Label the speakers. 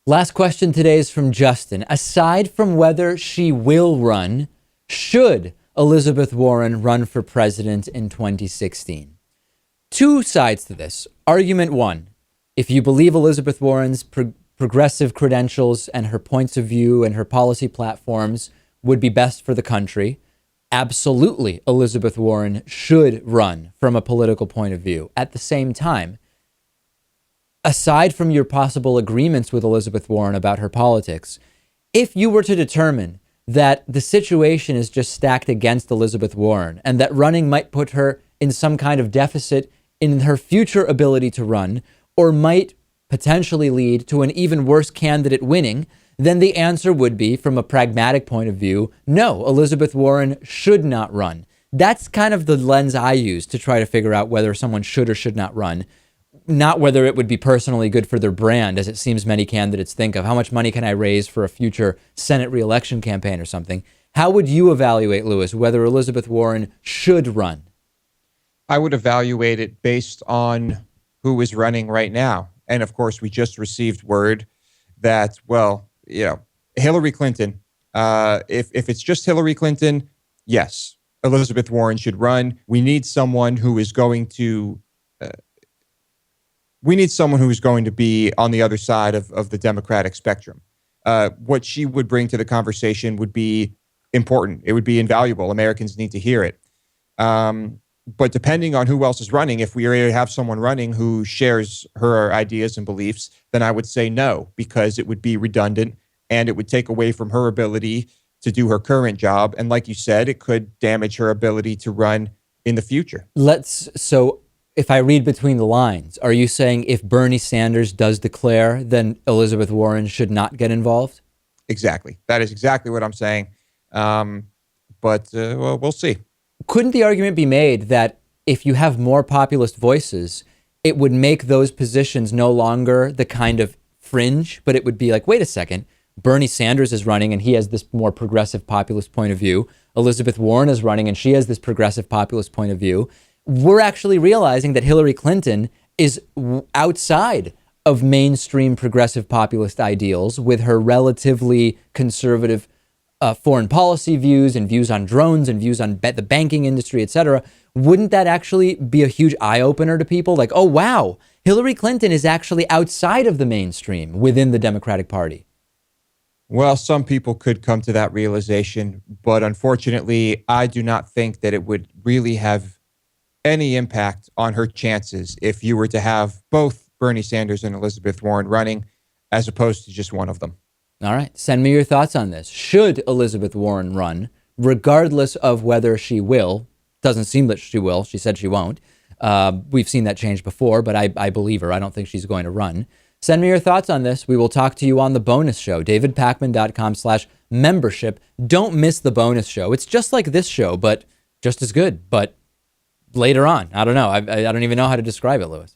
Speaker 1: Last question today is from Justin. Aside from whether she will run, should Elizabeth Warren run for president in 2016? Two sides to this. Argument one, if you believe Elizabeth Warren's progressive credentials and her points of view and her policy platforms would be best for the country, absolutely Elizabeth Warren should run from a political point of view. At the same time, aside from your possible agreements with Elizabeth Warren about her politics, if you were to determine that the situation is just stacked against Elizabeth Warren and that running might put her in some kind of deficit in her future ability to run, or might potentially lead to an even worse candidate winning, then the answer would be, from a pragmatic point of view, no, Elizabeth Warren should not run. That's kind of the lens I use to try to figure out whether someone should or should not run. Not whether it would be personally good for their brand, as it seems many candidates think of. How much money can I raise for a future Senate reelection campaign or something? How would you evaluate, Lewis, whether Elizabeth Warren should run?
Speaker 2: I would evaluate it based on who is running right now. And of course, we just received word that, Hillary Clinton, if it's just Hillary Clinton, yes, Elizabeth Warren should run. We need someone who is going to be on the other side of the Democratic spectrum. What she would bring to the conversation would be important. It would be invaluable. Americans need to hear it. But depending on who else is running, if we already have someone running who shares her ideas and beliefs, then I would say no, because it would be redundant and it would take away from her ability to do her current job. And like you said, it could damage her ability to run in the future.
Speaker 1: So if I read between the lines, are you saying if Bernie Sanders does declare, then Elizabeth Warren should not get involved?
Speaker 2: Exactly. That is exactly what I'm saying. But we'll see.
Speaker 1: Couldn't the argument be made that if you have more populist voices, it would make those positions no longer the kind of fringe, but it would be like, wait a second, Bernie Sanders is running and he has this more progressive populist point of view. Elizabeth Warren is running and she has this progressive populist point of view. We're actually realizing that Hillary Clinton is outside of mainstream progressive populist ideals with her relatively conservative foreign policy views and views on drones and views on the banking industry, etc. Wouldn't that actually be a huge eye-opener to people? Like, oh, wow, Hillary Clinton is actually outside of the mainstream within the Democratic Party.
Speaker 2: Well, some people could come to that realization, but unfortunately, I do not think that it would really have any impact on her chances if you were to have both Bernie Sanders and Elizabeth Warren running as opposed to just one of them.
Speaker 1: All right. Send me your thoughts on this. Should Elizabeth Warren run, regardless of whether she will? Doesn't seem that she will. She said she won't. We've seen that change before, but I believe her. I don't think she's going to run. Send me your thoughts on this. We will talk to you on the bonus show, davidpakman.com/membership. Don't miss the bonus show. It's just like this show, but just as good, but later on. I don't know. I don't even know how to describe it, Lewis.